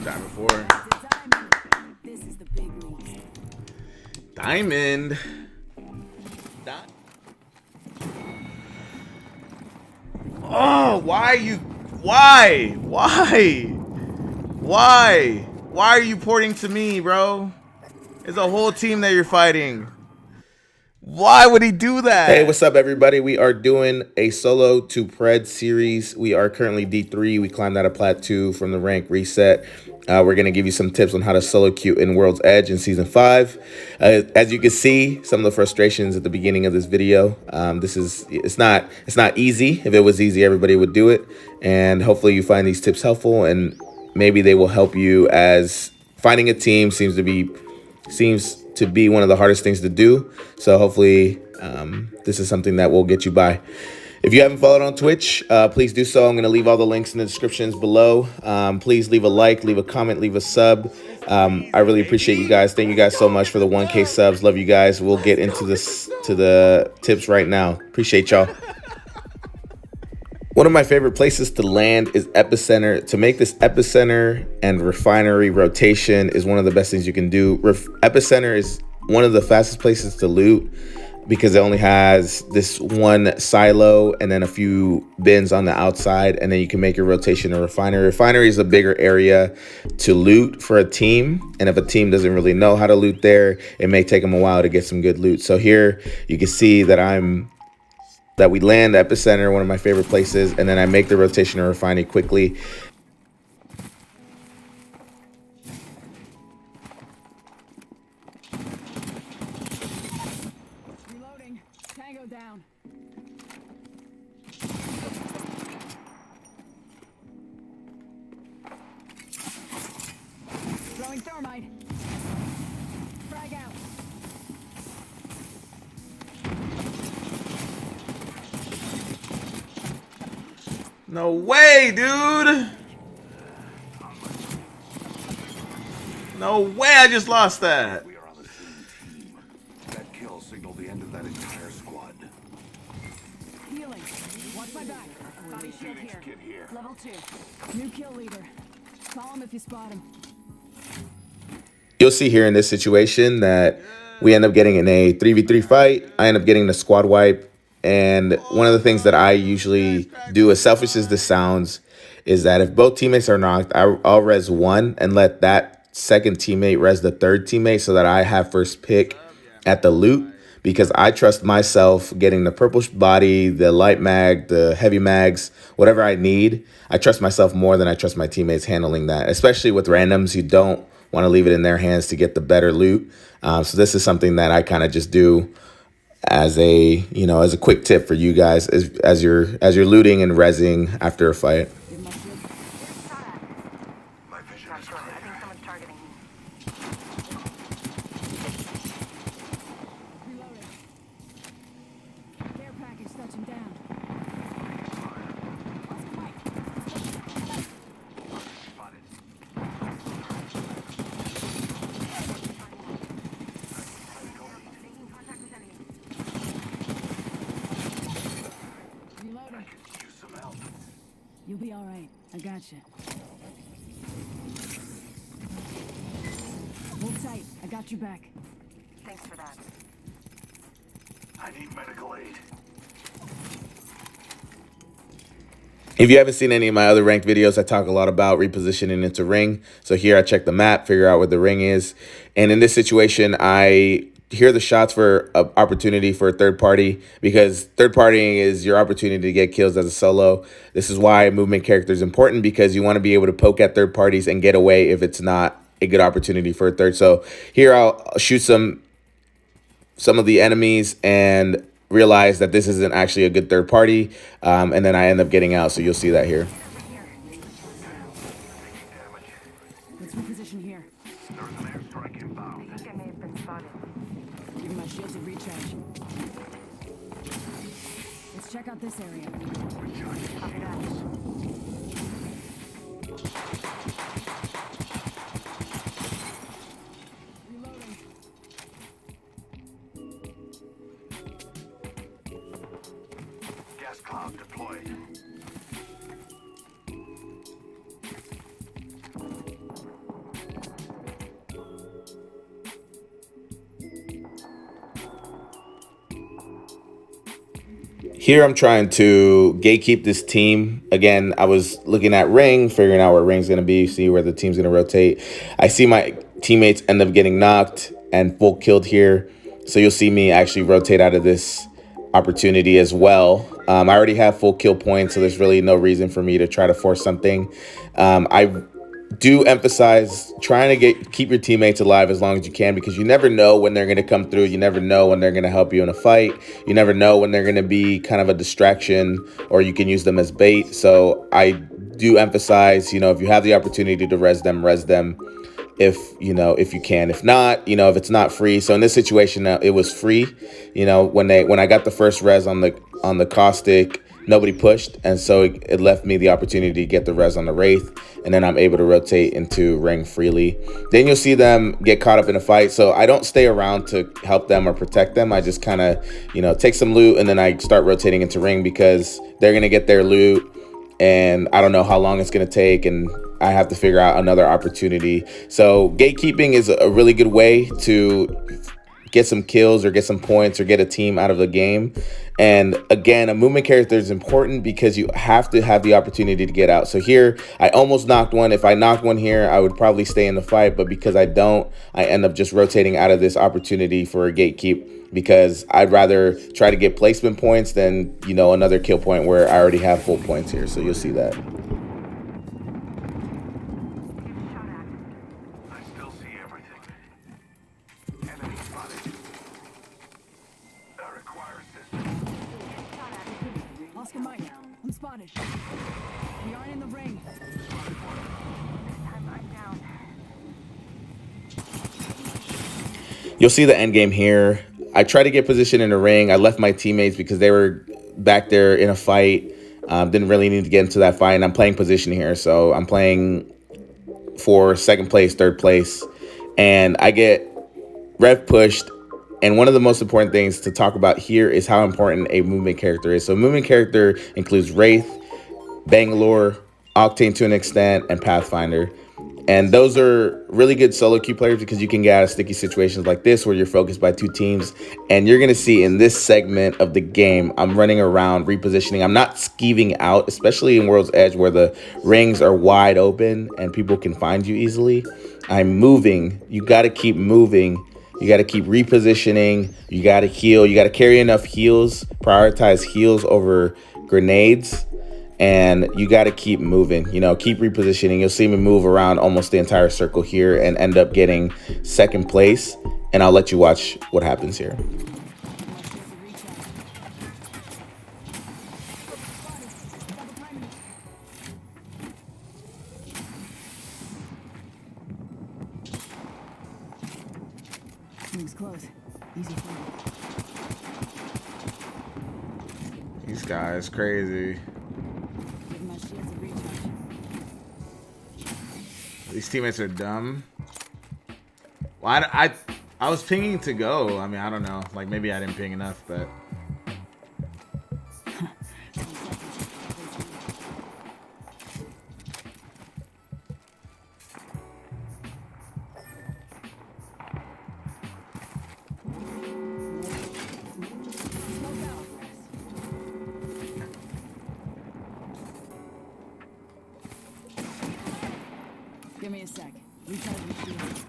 that before. Diamond. Oh, why you? Why? Why are you porting to me, bro? There's a whole team that you're fighting. Why would he do that? Hey, what's up, everybody? We are doing a solo to Pred series. We are currently D3. We climbed out of Plat 2 from the rank reset. We're going to give you some tips on how to solo queue in World's Edge in Season 5. As you can see, some of the frustrations at the beginning of this video. It's not easy. If it was easy, everybody would do it. And hopefully you find these tips helpful, and maybe they will help you, as finding a team seems to be one of the hardest things to do. So hopefully this is something that will get you by. If you haven't followed on Twitch, please do so. I'm going to leave all the links in the descriptions below. Please leave a like, leave a comment, leave a sub. I really appreciate you guys. Thank you guys so much for the 1K subs. Love you guys. We'll get into the tips right now. Appreciate y'all. One of my favorite places to land is Epicenter. To make this Epicenter and Refinery rotation is one of the best things you can do. Epicenter is one of the fastest places to loot because it only has this one silo and then a few bins on the outside, and then you can make your rotation to Refinery. Refinery is a bigger area to loot for a team, and if a team doesn't really know how to loot there, it may take them a while to get some good loot. So here you can see that we land Epicenter, one of my favorite places, and then I make the rotation to Refinery quickly. Reloading. Tango down. Throwing thermite. Frag out. No way, dude. No way, I just lost that. We are on the same team. That kill signaled the end of that entire squad. Healing. Watch my back. Body shield Phoenix kit here. Level 2. New kill leader. Call him if you spot him. You'll see here in this situation that we end up getting in a 3v3 fight. I end up getting the squad wipe. And one of the things that I usually do, as selfish as this sounds, is that if both teammates are knocked, I'll res one and let that second teammate res the third teammate so that I have first pick at the loot, because I trust myself getting the purple body, the light mag, the heavy mags, whatever I need. I trust myself more than I trust my teammates handling that, especially with randoms. You don't want to leave it in their hands to get the better loot. So this is something that I kind of just do as a quick tip for you guys as you're looting and rezzing after a fight. My vision is clear. I think someone's targeting me. Reloading. Care package touching down. Making contact with enemy. Reloading. Use some help. You'll be alright. I gotcha. Hold tight. I got your back. Thanks for that. I need medical aid. If you haven't seen any of my other ranked videos, I talk a lot about repositioning into ring. So here I check the map, figure out where the ring is. And in this situation, I hear the shots for an opportunity for a third party, because third partying is your opportunity to get kills as a solo. This is why movement character is important, because you want to be able to poke at third parties and get away if it's not a good opportunity for a third. So here I'll shoot some of the enemies and realize that this isn't actually a good third party, and then I end up getting out. So you'll see that here. Let's reposition here. There's an airstrike inbound. I think I may have been spotted. Giving my shields a recharge. Let's check out this area. Copy that. Reloading. Gas cloud deployed. Here I'm trying to gatekeep this team. Again, I was looking at ring, figuring out where ring's going to be, see where the team's going to rotate. I see my teammates end up getting knocked and full killed here. So you'll see me actually rotate out of this opportunity as well. I already have full kill points, so there's really no reason for me to try to force something. I do emphasize trying to keep your teammates alive as long as you can, because you never know when they're going to come through. You never know when they're going to help you in a fight. You never know when they're going to be kind of a distraction, or you can use them as bait. So I do emphasize, if you have the opportunity to res them, if you can. If not, if it's not free. So in this situation, it was free. When I got the first res on the caustic, nobody pushed, and so it left me the opportunity to get the res on the Wraith, and then I'm able to rotate into ring freely. Then you'll see them get caught up in a fight, so I don't stay around to help them or protect them. I just kind of, take some loot, and then I start rotating into ring, because they're going to get their loot, and I don't know how long it's going to take, and I have to figure out another opportunity. So gatekeeping is a really good way to get some kills or get some points or get a team out of the game. And again, a movement character is important because you have to have the opportunity to get out. So here, I almost knocked one. If I knocked one here, I would probably stay in the fight. But because I don't, I end up just rotating out of this opportunity for a gatekeep, because I'd rather try to get placement points than, another kill point where I already have full points here. So you'll see that. I still see everything. Enemy spotted. I require assistance. Oscar Mike, I'm spotted. We aren't in the ring. I'm down. You'll see the end game here. I tried to get position in the ring. I left my teammates because they were back there in a fight. Didn't really need to get into that fight. And I'm playing position here. So I'm playing for second place, third place. And I get rev pushed. And one of the most important things to talk about here is how important a movement character is. So a movement character includes Wraith, Bangalore, Octane to an extent, and Pathfinder. And those are really good solo queue players because you can get out of sticky situations like this where you're focused by two teams. And you're going to see in this segment of the game, I'm running around repositioning. I'm not skeeving out, especially in World's Edge where the rings are wide open and people can find you easily. I'm moving. You got to keep moving. You got to keep repositioning. You got to heal. You got to carry enough heals, prioritize heals over grenades. And you got to keep moving, keep repositioning. You'll see me move around almost the entire circle here and end up getting second place. And I'll let you watch what happens here. Things close. Easy for These guys crazy. Give my shields a recharge. These teammates are dumb. Well, I was pinging to go. I mean, I don't know. Like, maybe I didn't ping enough, but... Give me a sec. Recharge my shields.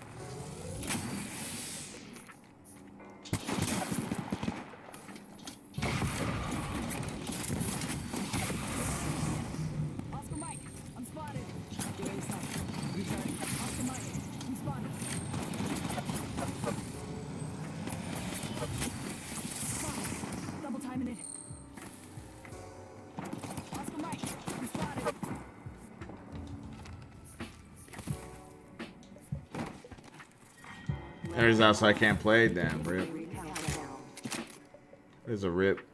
Oscar Mike, I'm spotted. Give me a sec. Recharge. Oscar Mike, I'm spotted. Spotted. Double timing it. Oscar Mike, I'm spotted. There's also I can't play. Damn, rip. There's a rip.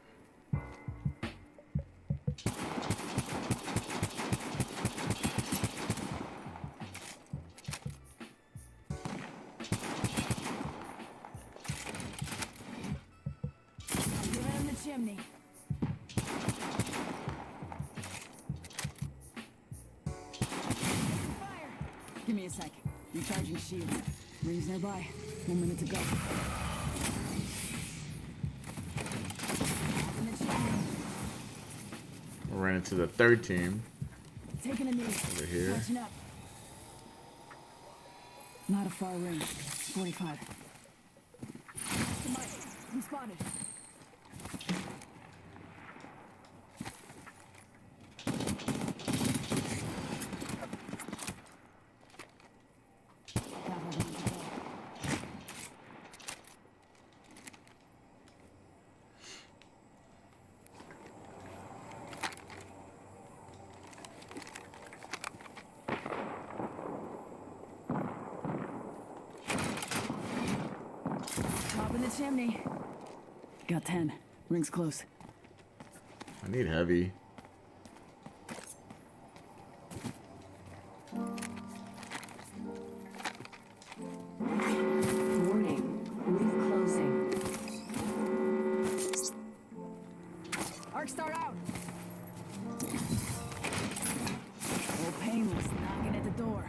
Give him the chimney. Fire! Give me a sec. Recharging shields. Rings nearby. 1 minute to go. In the chimney. run into the third team Taking a knee. over here. Catching up. Not a far range. 45. We spotted. Top in the chimney. Got 10. Rings close. I need heavy. Warning. Roof closing. Arc start out. Old Painless knocking at the door.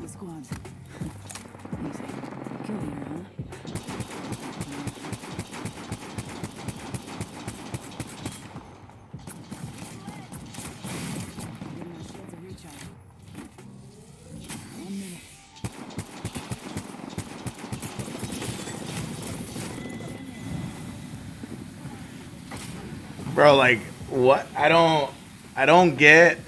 Squads. Easy. Kill leader, huh? Getting my shields a recharge. 1 minute. Bro, like what? I don't get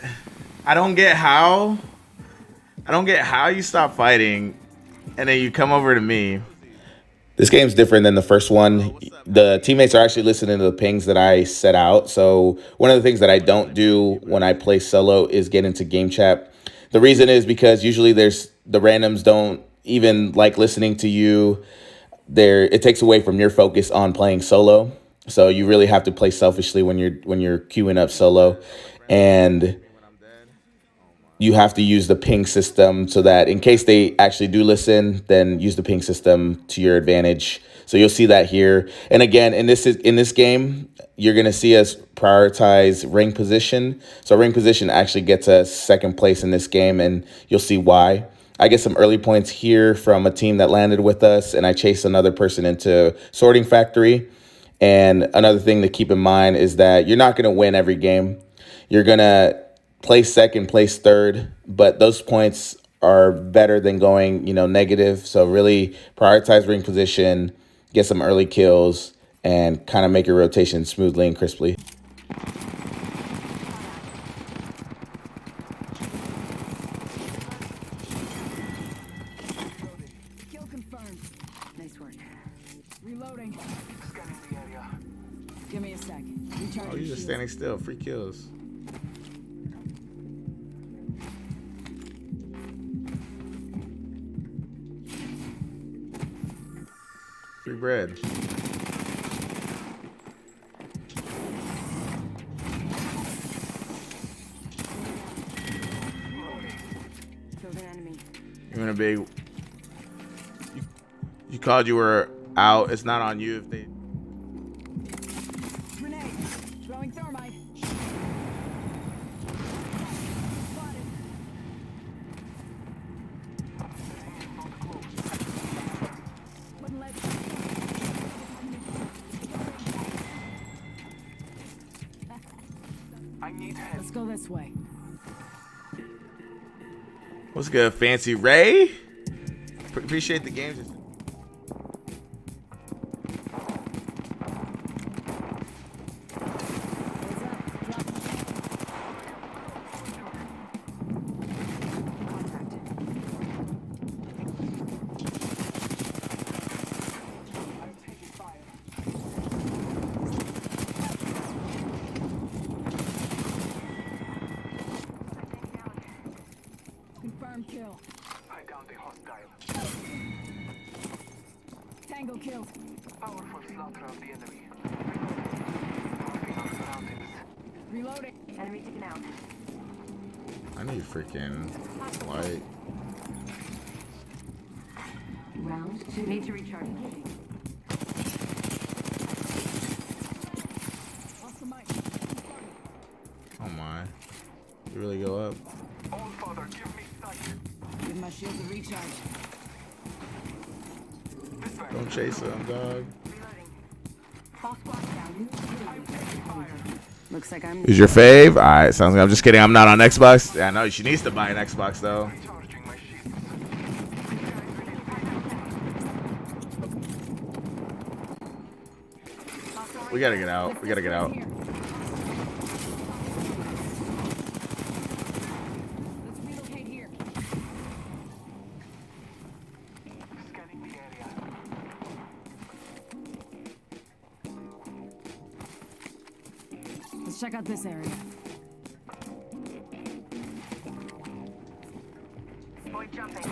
how you stop fighting and then you come over to me. This game's different than the first one. The teammates are actually listening to the pings that I set out. So one of the things that I don't do when I play solo is get into game chat. The reason is because usually the randoms don't even like listening to you. It takes away from your focus on playing solo. So you really have to play selfishly when you're queuing up solo, and you have to use the ping system so that in case they actually do listen, then use the ping system to your advantage. So you'll see that here. And again, in this game, you're gonna see us prioritize ring position. So ring position actually gets us second place in this game, and you'll see why. I get some early points here from a team that landed with us, and I chased another person into sorting factory. And another thing to keep in mind is that you're not gonna win every game. You're gonna place second, place third, but those points are better than going, negative. So really prioritize ring position, get some early kills, and kind of make your rotation smoothly and crisply. Kill confirmed. Nice work. Reloading. Scanning the area. Give me a sec. Recharge Oh, you're just standing still. Free kills. Free bread. Killed an enemy. You're gonna be. You called you were out. It's not on you if they. Grenade. Throwing thermite. Spotted. Wouldn't let. I need help. Let's go this way. What's good, Fancy Ray? Appreciate the games. Confirmed kill. I downed a hostile. Tango killed. Powerful slaughter of the enemy. Marking our surroundings. Reloading. Enemy taken out. I need freaking light. Round 2. Need to recharge. Off the mic. Oh my. You really go up? All Father, give me sight. Give my shield a recharge. This way. Don't chase him, dog. Reloading. All squads down. I'm taking fire. Looks like I'm. Who's your fave? Alright, sounds good. I'm just kidding. I'm not on Xbox. Yeah, no, she needs to buy an Xbox though. Recharging my shields. We gotta get out. We gotta get out. Here. Let's relocate here. Scanning the area. Let's check out this area. Boy jumping.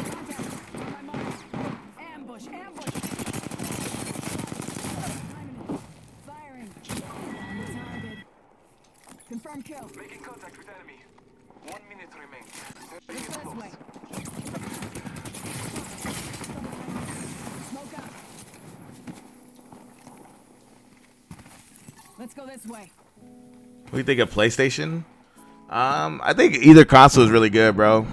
My mark. Ambush, ambush. Firing. Target. Confirm kill. Making contact with enemy. 1 minute remains. Let's go this way. Smoke out. Let's go this way. What do you think of PlayStation? I think either console is really good, bro.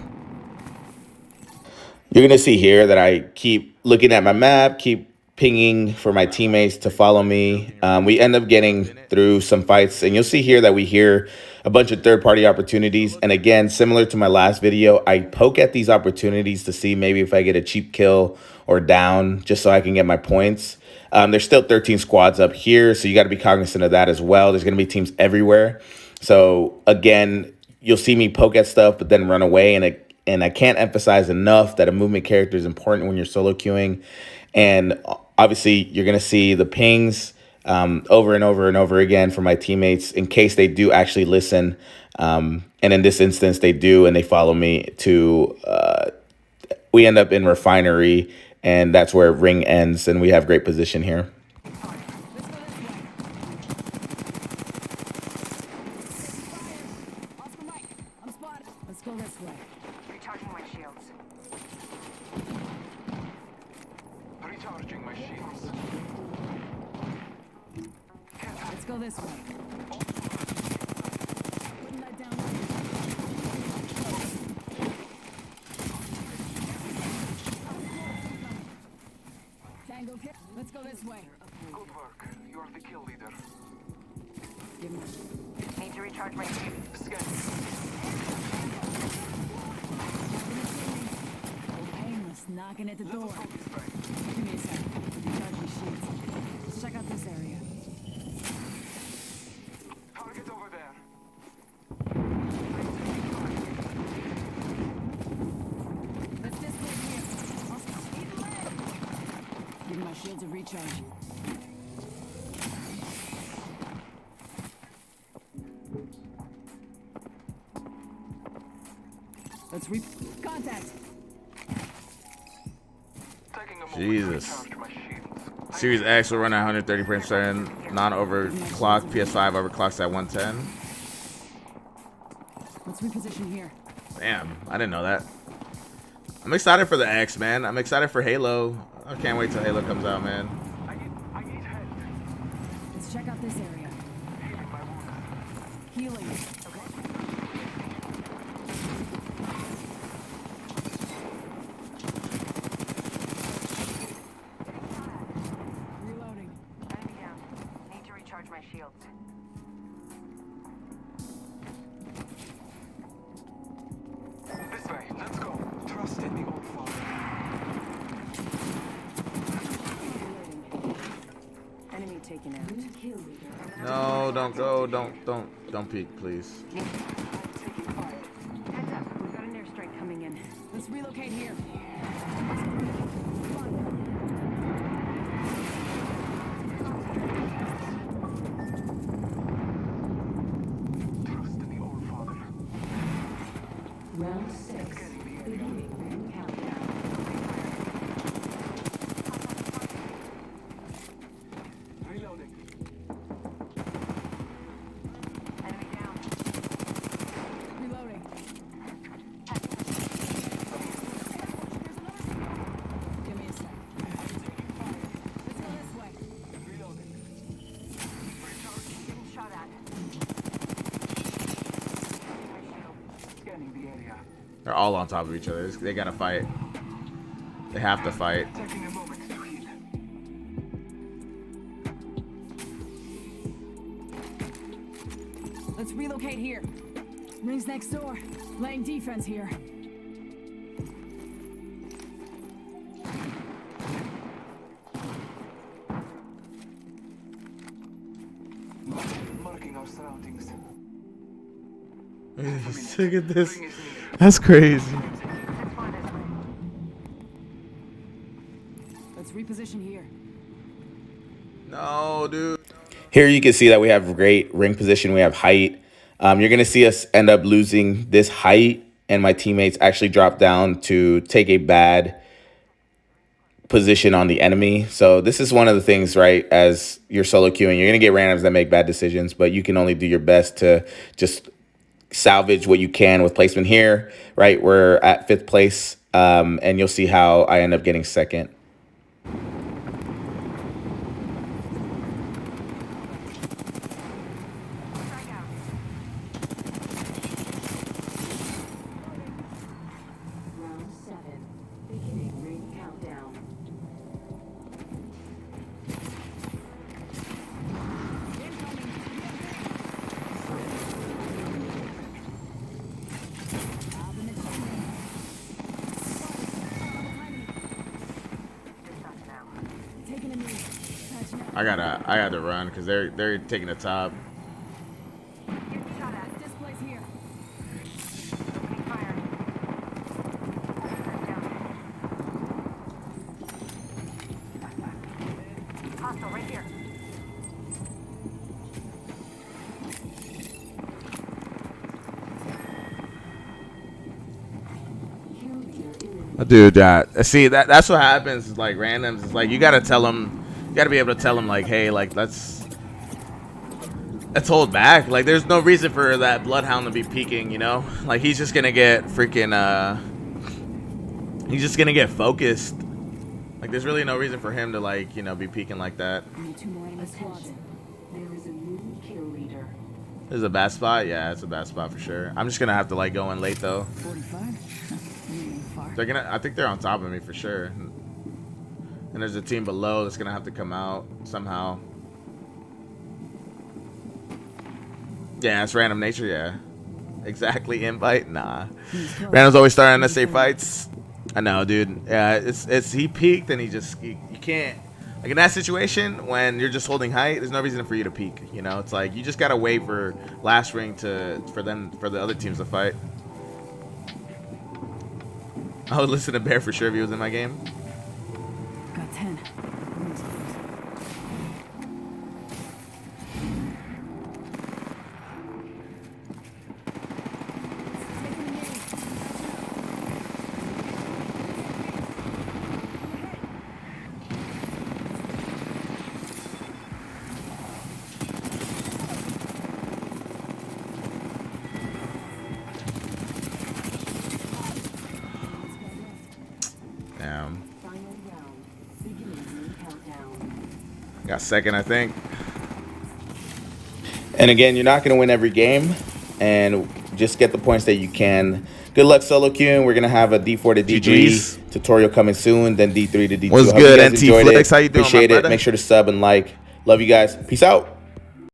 You're going to see here that I keep looking at my map, keep pinging for my teammates to follow me. We end up getting through some fights, and you'll see here that we hear a bunch of third-party opportunities. And again, similar to my last video, I poke at these opportunities to see maybe if I get a cheap kill or down just so I can get my points. There's still 13 squads up here, so you got to be cognizant of that as well. There's going to be teams everywhere. So again, you'll see me poke at stuff, but then run away. And I can't emphasize enough that a movement character is important when you're solo queuing. And obviously, you're going to see the pings over and over and over again from my teammates in case they do actually listen. And in this instance, they do, and they follow me to, we end up in Refinery, and that's where Ring ends, and we have great position here. Off the mic. I'm spotted. Let's go this way. Recharging my shields. Recharging my shields. Let's go this way. Putting that down. Tango kick. Let's go this way. Good work. You are the kill leader. Give me. Need to recharge my shields. Scan. Painless knocking at the door. Give me a sec. Recharge my shields. Let's check out this area. Target over there. Let's disconnect here. Even leg. Give my shields a recharge. Let's contact. Taking a moment Jesus. to recharge my shields. Series X will run at 130%, non-overclock. PS5 overclocks at 110. Let's reposition here. Damn, I didn't know that. I'm excited for the X, man. I'm excited for Halo. I can't wait till Halo comes out, man. I need help. Let's check out this area. Healing my wound. Healing. Reloading. Enemy down. Need to recharge my shields. This way. Let's go. Trust in the old father. Reloading. Enemy taken out. No, don't go. Don't peek, please. Heads up. We've got an airstrike coming in. Let's relocate here. Trust in the old father. Round 6. Beginning ring countdown. all on top of each other. They gotta fight. They have to fight. Taking a moment to heal. Let's relocate here. Rings next door. Laying defense here. Marking our surroundings. Look at this. Ring is needed. That's crazy. Let's reposition here. No, dude. Here you can see that we have great ring position. We have height. You're going to see us end up losing this height, and my teammates actually drop down to take a bad position on the enemy. So this is one of the things, right, as you're solo queuing, you're going to get randoms that make bad decisions, but you can only do your best to just salvage what you can with placement here, right? We're at 5th place, and you'll see how I end up getting 2nd. Round 7. Beginning ring countdown. Taking a knee. Patching up. I gotta run because they're taking the top. This place here. Opening fire. Hostile right here. Dude, see that's what happens. Is like randoms. It's like you gotta tell them. You gotta be able to tell them like, hey, like let's hold back. Like there's no reason for that bloodhound to be peeking. You know, like he's just gonna get freaking. He's just gonna get focused. Like there's really no reason for him to like be peeking like that. We need 2 more enemy squads. There is a new kill leader. This is a bad spot. Yeah, it's a bad spot for sure. I'm just gonna have to like go in late though. 45? You ain't far. They're gonna. I think they're on top of me for sure. And there's a team below that's gonna have to come out somehow. Yeah, it's random nature. Yeah, exactly. Invite. Nah. Random's always starting to say fights. I know, dude. Yeah, it's he peaked and you can't. Like in that situation when you're just holding height, there's no reason for you to peek. You know, it's like you just gotta wait for last ring for the other teams to fight. I would listen to Bear for sure if he was in my game. Got 10. Rings close. Taking a knee. Damn. Final round. Beginning ring countdown. Got 2nd, I think. And again, you're not going to win every game, and just get the points that you can. Good luck solo queuing. We're going to have a D4 to D3 GG's. tutorial coming soon, then D3 to D2. What's Hope good, you guys NT enjoyed Flicks? it. How you doing, my Appreciate it. brother? Make sure to sub and like. Love you guys. Peace out.